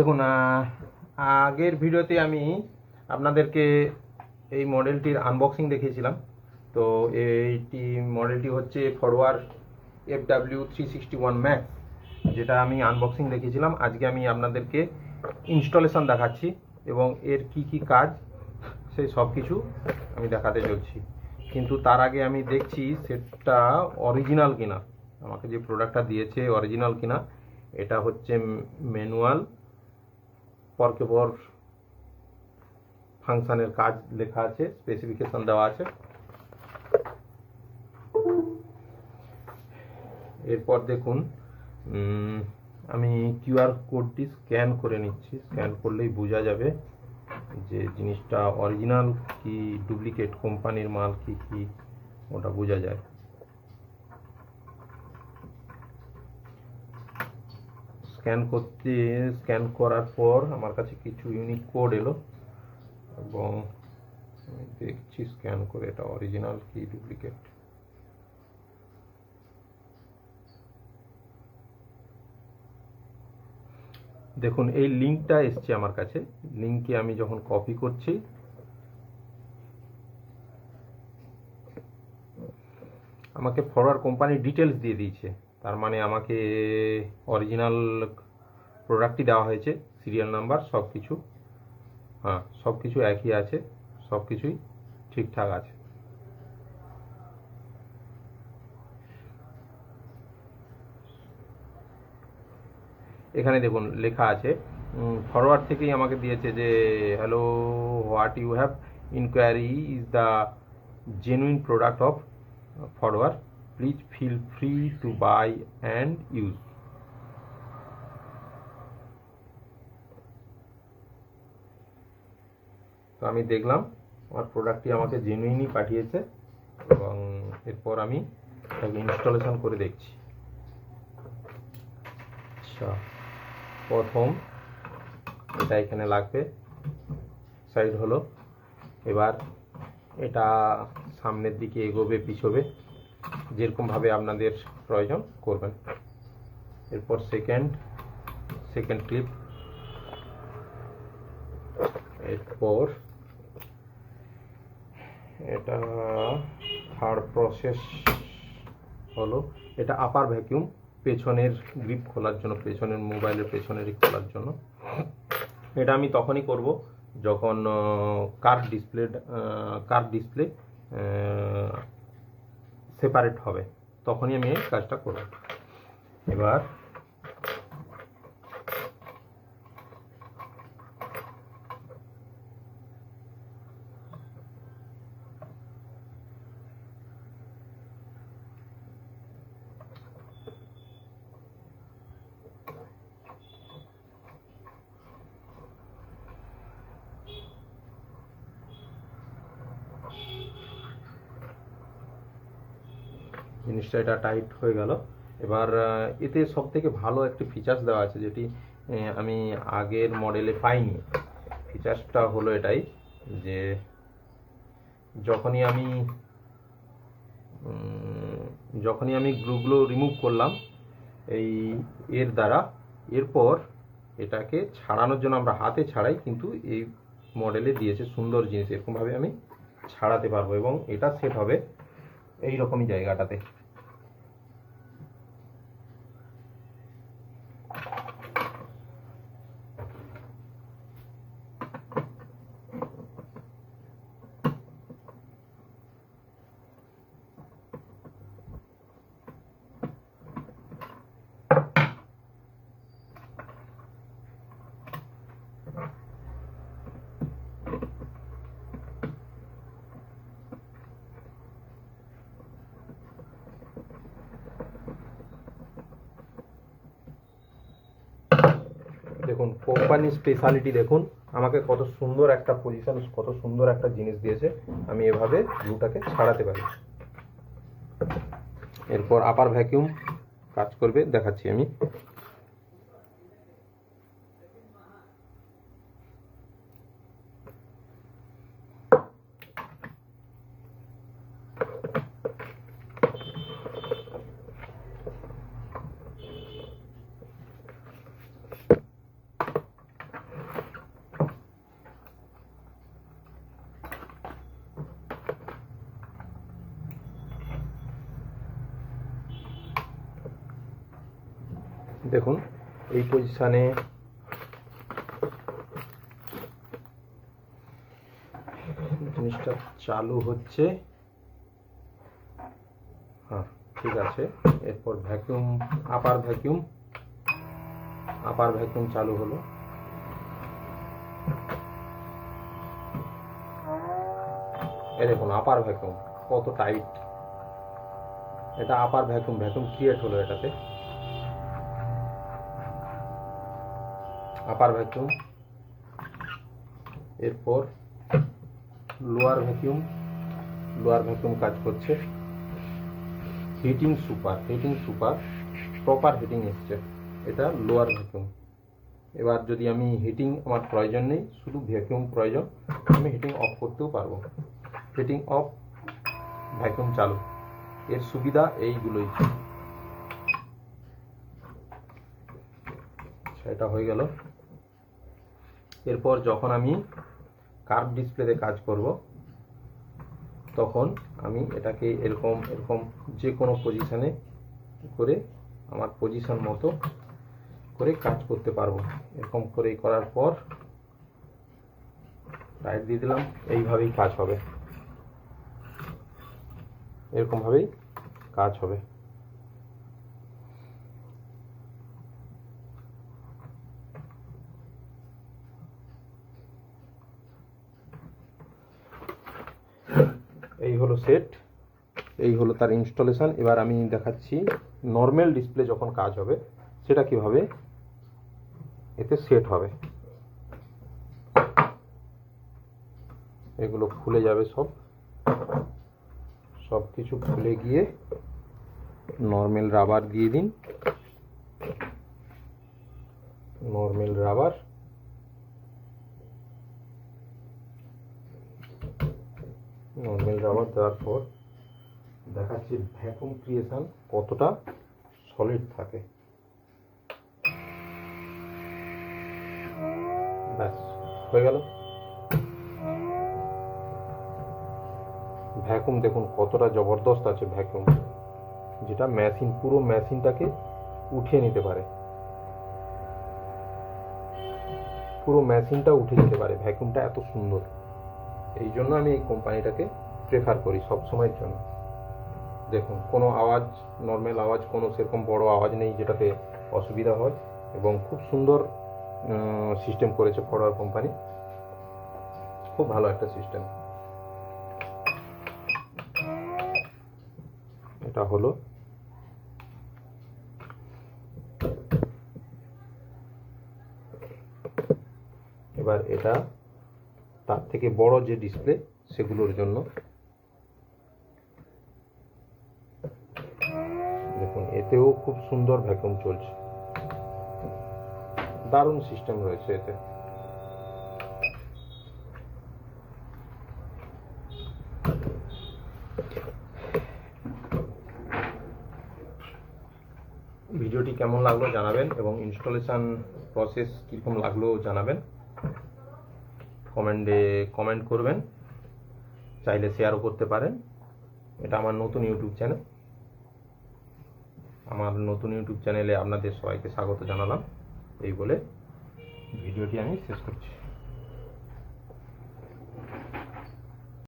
দেখুন, আগের ভিডিওতে আমি আপনাদেরকে এই মডেলটির আনবক্সিং দেখিয়েছিলাম। তো এইটি মডেলটি হচ্ছে ফরওয়ার FW361 Max, যেটা আমি আনবক্সিং দেখিয়েছিলাম। আজকে আমি আপনাদেরকে ইনস্টলেশন দেখাচ্ছি এবং এর কি কাজ সেই সব কিছু আমি দেখাতে চলছি। কিন্তু তার আগে আমি দেখছি সেটটা অরিজিনাল কিনা, আমাকে যে প্রোডাক্টটা দিয়েছে অরিজিনাল কিনা। এটা হচ্ছে ম্যানুয়াল, পরকে পর ফাংশনের কাজ লেখা আছে, স্পেসিফিকেশন দেওয়া আছে। এরপর দেখুন, আমি কিউআর কোডটি স্ক্যান করে নিচ্ছি। স্ক্যান করলেই বোঝা যাবে যে জিনিসটা অরিজিনাল কি ডুপ্লিকেট, কোম্পানির মাল কি ওটা বোঝা যায়। স্ক্যান করার পর আমার কাছে কিছু ইউনিক কোড এলো এবং আমি দেখছি স্ক্যান করে এটা অরিজিনাল কি ডুপ্লিকেট। দেখুন, এই লিঙ্কটা এসছে আমার কাছে। লিঙ্কে আমি যখন কপি করছি, আমাকে ফরওয়ার্ড কোম্পানির ডিটেলস দিয়ে দিয়েছে। তার মানে আমাকে অরিজিনাল প্রোডাক্টটি দেওয়া হয়েছে, সিরিয়াল নাম্বার সব কিছু। হ্যাঁ, সব কিছু একই আছে, সব কিছুই ঠিকঠাক আছে। এখানে দেখুন লেখা আছে, ফরওয়ার্ড থেকেই আমাকে দিয়েছে যে hello, what you have inquiry is the genuine product of forward, please feel free to buy and use. তো আমি দেখলাম আমার প্রোডাক্টটি আমাকে জেনুইনই পাঠিয়েছে এবং এরপর আমি এটাকে ইনস্টলেশন করে দেখছি। আচ্ছা, প্রথম এটা এখানে লাগবে, সাইড হলো। এবার এটা সামনের দিকে এগোবে পিছবে, যেরকমভাবে আপনাদের প্রয়োজন করবেন। এরপর সেকেন্ড ক্লিপ, এরপর এটা থার্ড প্রসেস হলো। এটা আপার ভ্যাকিউম, পেছনের গ্রিপ খোলার জন্য, পেছনের মোবাইলের পেছনের খোলার জন্য। এটা আমি তখনই করব যখন কার্ভ ডিসপ্লে সেপারেট হবে, তখনই আমি এই কাজটা করব। এবার জিনিসটা এটা টাইট হয়ে গেল। এবার এতে সব থেকে ভালো একটি ফিচার্স দেওয়া আছে, যেটি আমি আগের মডেলে পাইনি। ফিচার্সটা হলো এটাই যে যখনই আমি গ্লুগুলো রিমুভ করলাম এর দ্বারা, এরপর এটাকে ছাড়ানোর জন্য আমরা হাতে ছাড়াই, কিন্তু এই মডেলে দিয়েছে সুন্দর জিনিস, এরকমভাবে আমি ছাড়াতে পারবো এবং এটা সেট হবে এই রকমই জায়গাটাতে। দেখুন কোম্পানির স্পেশালিটি, দেখুন আমাকে কত সুন্দর একটা পজিশন, কত সুন্দর একটা জিনিস দিয়েছে। আমি এভাবে গ্লুটাকে ছাড়াতে পারি। এরপর আপার ভ্যাকিউম কাজ করবে, দেখাচ্ছি আমি। দেখুন এই পজিশানে জিনিসটা চালু হচ্ছে। হ্যাঁ ঠিক আছে। এরপর ভ্যাকুয়াম, আপার ভ্যাকুয়াম চালু হলো। এই দেখুন আপার ভ্যাকুয়াম কত টাইট, এটা আপার ভ্যাকুয়াম ক্রিয়েট হলো এটাতে। আপার ভ্যাকুয়াম, এরপর লোয়ার ভ্যাকুয়াম কাজ করছে। হিটিং সুপার প্রপার হিটিং এসছে, এটা লোয়ার ভ্যাকুয়াম। এবার যদি আমি হিটিং আমার প্রয়োজন নেই, শুধু ভ্যাকুয়াম প্রয়োজন, আমি হিটিং অফ করতেও পারবো। হিটিং অফ, ভ্যাকুয়াম চালু। এর সুবিধা এইগুলোই। সেটা হয়ে গেল। এরপর যখন আমি কার্ভ ডিসপ্লেতে কাজ করব, তখন আমি এটাকে এরকম যে কোনো পজিশানে করে আমার পজিশন মতো করে কাজ করতে পারবো। এরকম করে করার পর রাইট দিয়ে দিলাম, এইভাবেই কাজ হবে, এরকমভাবেই কাজ হবে। এই হলো সেট, এই হলো তার ইনস্টলেশন। এবার আমি দেখাচ্ছি নর্মাল ডিসপ্লে যখন কাজ হবে সেটা কিভাবে এতে সেট হবে। এগুলো খুলে যাবে, সব কিছু খুলে গিয়ে নর্মাল রাবার দিয়ে দিন। নর্মাল রাবার, দেওয়ার পর দেখাচ্ছি ভ্যাকুয়াম ক্রিয়েশন কতটা সলিড থাকে। ব্যাস হয়ে গেল। ভ্যাকুয়াম দেখুন কতটা জবরদস্ত আছে ভ্যাকুয়াম, যেটা পুরো মেশিনটাকে উঠিয়ে নিতে পারে, পুরো মেশিনটা উঠে যেতে পারে। ভ্যাকুয়ামটা এত সুন্দর, এই জন্য আমি এই কোম্পানিটাকে প্রেফার করি সব সময়ের জন্য। দেখুন কোনো আওয়াজ, নর্মাল আওয়াজ, কোনো সেরকম বড় আওয়াজ নেই যেটাতে অসুবিধা হয়, এবং খুব সুন্দর সিস্টেম করেছে ফরওয়ার্ড কোম্পানি, খুব ভালো একটা সিস্টেম। এটা হলো। এবার এটা তার থেকে বড় যে ডিসপ্লে সেগুলোর জন্য দেখুন এতেও খুব সুন্দর ভ্যাকুয়াম চলছে, দারুণ সিস্টেম রয়েছে এতে। ভিডিওটি কেমন লাগলো জানাবেন, এবং ইনস্টলেশন প্রসেস কীরকম লাগলো জানাবেন। কমেন্ট করবেন, চাইলে শেয়ারও করতে পারেন। এটা আমার নতুন ইউটিউব চ্যানেল, আপনাদের সবাইকে স্বাগত জানালাম। এই বলে ভিডিওটি আমি শেষ করছি।